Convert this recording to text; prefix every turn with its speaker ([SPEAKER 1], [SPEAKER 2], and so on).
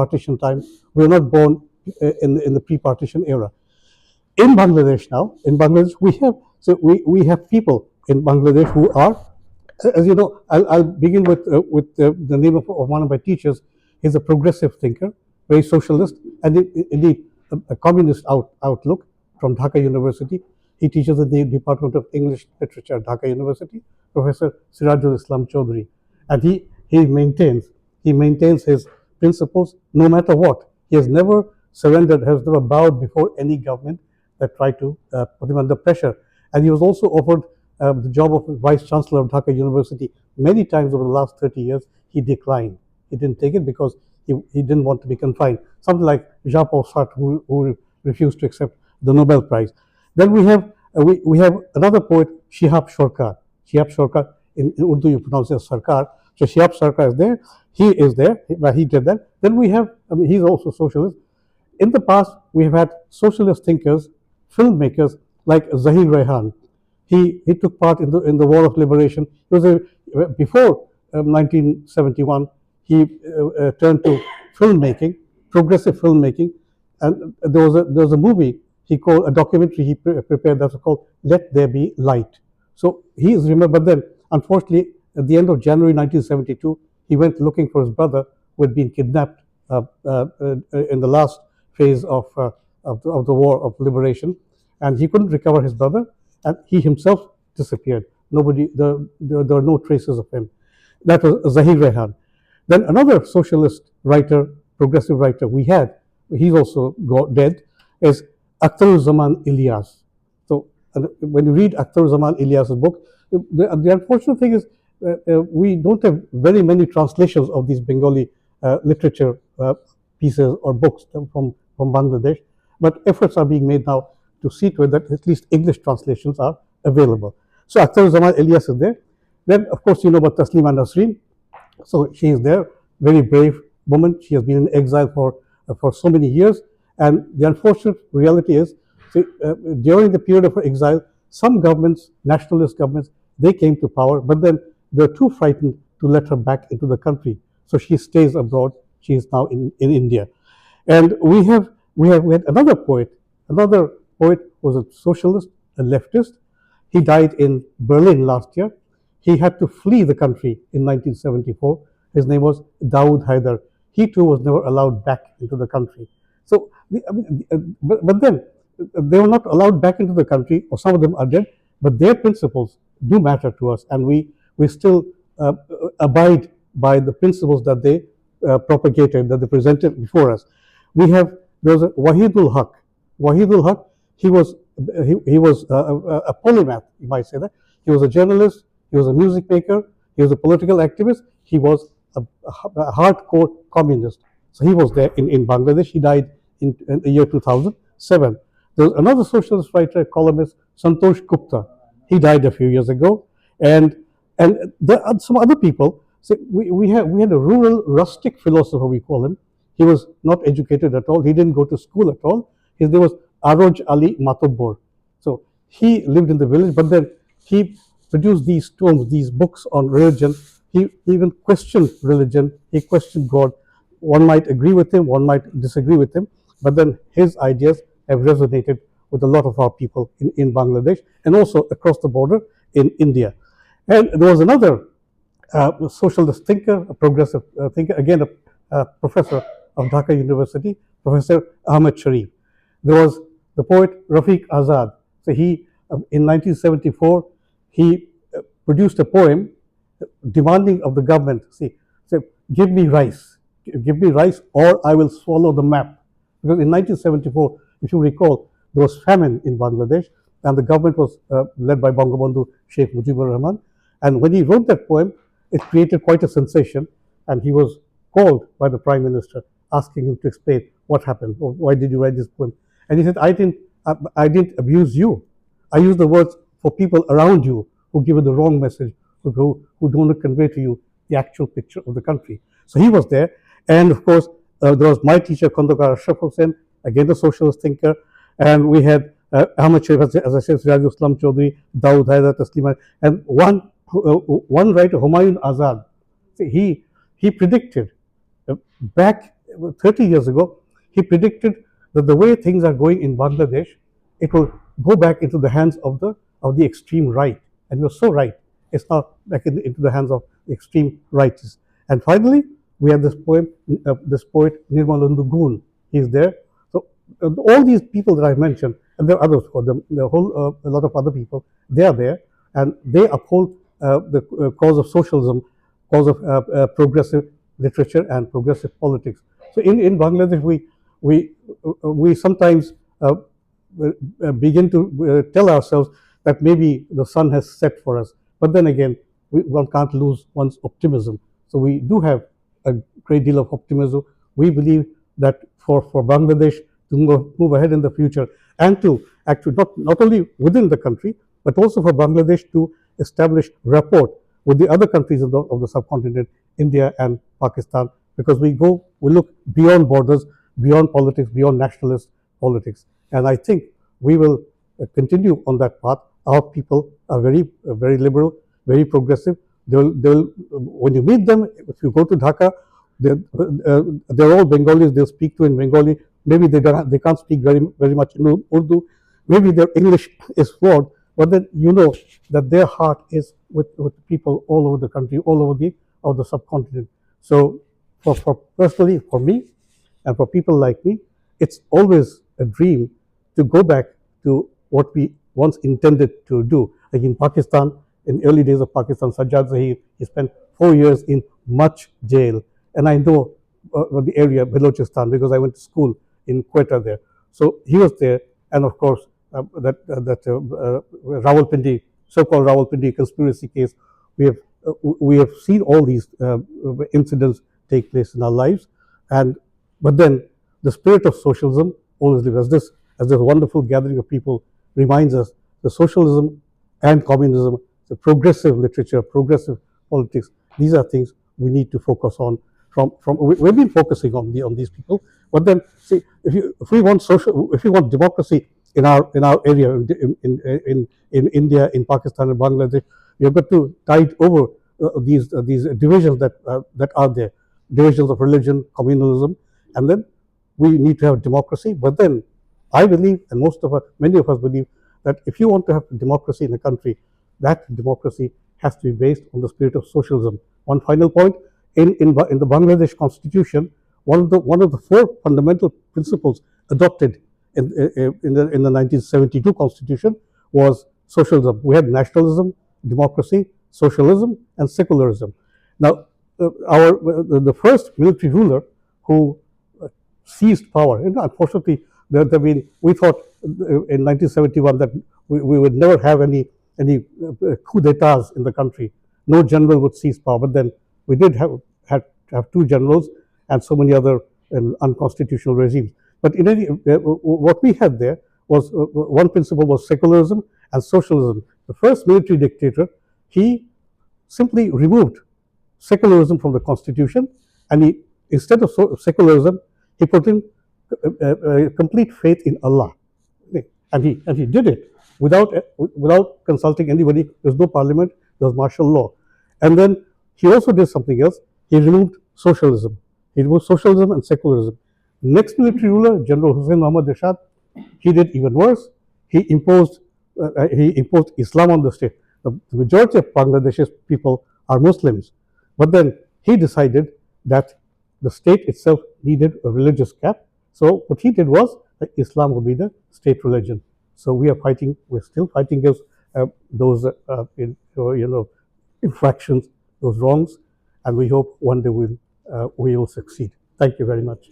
[SPEAKER 1] partition time. We were not born in the pre-partition era. In Bangladesh now, we have people in Bangladesh who are, as you know, I'll begin with the name of one of my teachers. He's a progressive thinker, very socialist, and indeed a communist outlook from Dhaka University. He teaches in the Department of English Literature at Dhaka University, Professor Sirajul Islam Chaudhry, and he maintains his principles no matter what. He has never surrendered, has never bowed before any government that tried to put him under pressure. And he was also offered the job of Vice Chancellor of Dhaka University many times over the last 30 years. He declined. He didn't take it because he didn't want to be confined. Something like Jean-Paul Sartre, who refused to accept the Nobel Prize. Then we have another poet, Shihab Shorkar. Shihab Shorkar, in Urdu you pronounce it as Sarkar. So Shihab Shorkar is there. He is there. He did that. Then we have, he's also socialist. In the past, we have had socialist thinkers, filmmakers like Zahir Rehan. He took part in the War of Liberation. He was before 1971. He turned to filmmaking, progressive filmmaking, and there was a movie a documentary he prepared that was called "Let There Be Light." So he is remembered. Then, unfortunately, at the end of January 1972, he went looking for his brother who had been kidnapped in the last phase of the War of Liberation, and he couldn't recover his brother, and he himself disappeared. There were no traces of him. That was Zahir Rehan. Then another socialist writer, progressive writer he's also dead, is Akhtaruzaman Ilyas. So when you read Akhtaruzaman Ilyas's book, the unfortunate thing is we don't have very many translations of these Bengali literature pieces or books from Bangladesh, but efforts are being made now to see to it that at least English translations are available. So Akhtaruzaman Ilyas is there. Then, of course, you know about Taslima Nasreen. So she is there, very brave woman. She has been in exile for so many years. And the unfortunate reality is, during the period of her exile, some governments, nationalist governments, they came to power, but then they're too frightened to let her back into the country. So she stays abroad. She is now in India. And we had another poet who was a socialist, a leftist. He died in Berlin last year. He had to flee the country in 1974. His name was Dawood Haider. He too was never allowed back into the country. So, but then they were not allowed back into the country, or some of them are dead, but their principles do matter to us, and we still abide by the principles that they propagated, that they presented before us. There's a Wahidul Haq. Wahidul Haq, he was a polymath, you might say that. He was a journalist, he was a music maker, he was a political activist, he was a hardcore communist. So he was there in Bangladesh. He died in the year 2007. There was another socialist writer, columnist, Santosh Gupta. He died a few years ago. And there are some other people. So we had a rural, rustic philosopher, we call him. He was not educated at all. He didn't go to school at all. His name was Aroj Ali Matobbor. So he lived in the village, but then he produced these tomes, these books on religion. He even questioned religion. He questioned God. One might agree with him, one might disagree with him, but then his ideas have resonated with a lot of our people in Bangladesh and also across the border in India. And there was another socialist thinker, a progressive thinker, again a professor of Dhaka University, Professor Ahmed Sharif. There was the poet Rafiq Azad. So he, in 1974, he produced a poem demanding of the government, give me rice or I will swallow the map. Because in 1974, if you recall, there was famine in Bangladesh and the government was led by Bangabandhu Sheikh Mujibur Rahman. And when he wrote that poem, it created quite a sensation, and he was called by the Prime Minister asking him to explain what happened, or why did you write this poem? And he said, I didn't abuse you. I used the words for people around you who give you the wrong message, who don't convey to you the actual picture of the country. So he was there. And of course, there was my teacher, Khandakar Ashraf Hussain, again, the socialist thinker. And we had Ahmed Sharif, as I said, Sirajul Islam Chaudhry, Dawood Haider, Taslima, and one writer, Humayun Azad. He predicted back 30 years ago, he predicted that the way things are going in Bangladesh, it will go back into the hands of the extreme right. And he was so right. It's now back into the hands of the extreme rightists. And finally, we have this poet Nirmalendu Gun. He's there. So all these people that I mentioned, and there are others, a lot of other people, they are there, and they uphold the cause of socialism, cause of progressive literature and progressive politics. So in Bangladesh, we sometimes begin to tell ourselves that maybe the sun has set for us. But then again, one can't lose one's optimism. So we do have a great deal of optimism. We believe that for Bangladesh to move ahead in the future, and to actually not only within the country, but also for Bangladesh to establish rapport with the other countries of the subcontinent, India and Pakistan, because we look beyond borders, beyond politics, beyond nationalist politics. And I think we will continue on that path. Our people are very liberal, very progressive. When you meet them, if you go to Dhaka, they're all Bengalis. They'll speak to in Bengali. Maybe they can't speak very much in Urdu. Maybe their English is flawed, but then you know that their heart is with people all over the country, all over the subcontinent. So, personally, for me, and for people like me, it's always a dream to go back to what we once intended to do. Like in Pakistan, in early days of Pakistan, Sajjad Zahir, he spent 4 years in Much jail. And I know the area, Balochistan, because I went to school in Quetta there. So he was there, and of course, Rawalpindi, so-called Rawalpindi conspiracy case. We have seen all these incidents take place in our lives, but then the spirit of socialism always lives. As this wonderful gathering of people reminds us, the socialism and communism, the progressive literature, progressive politics, these are things we need to focus on. We've been focusing on these people, but then see, if we want democracy in our area, in India, in Pakistan, in Bangladesh, we have got to tide over these divisions that are there, divisions of religion, communalism, and then we need to have democracy. But then I believe, and many of us believe, that if you want to have democracy in a country, that democracy has to be based on the spirit of socialism. One final point: in the Bangladesh Constitution, one of the 4 fundamental principles adopted in the 1972 Constitution was socialism. We had nationalism, democracy, socialism, and secularism. Now, the first military ruler who seized power, unfortunately, we thought in 1971 that we would never have any coup d'etats in the country. No general would seize power, but then we did have 2 generals and so many other unconstitutional regimes. But what we had there was one principle was secularism and socialism. The first military dictator, he simply removed secularism from the constitution, and instead of secularism, he put in complete faith in Allah, and he did it without consulting anybody. There was no parliament, there was martial law. And then he also did something else. He removed socialism. He removed socialism and secularism. Next military ruler, General Hussain Muhammad Ershad, he did even worse. He imposed Islam on the state. The majority of Bangladesh's people are Muslims, but then he decided that the state itself needed a religious cap. So what he did was that Islam would be the state religion. So we're still fighting against those infractions, those wrongs, and we hope one day we will succeed. Thank you very much.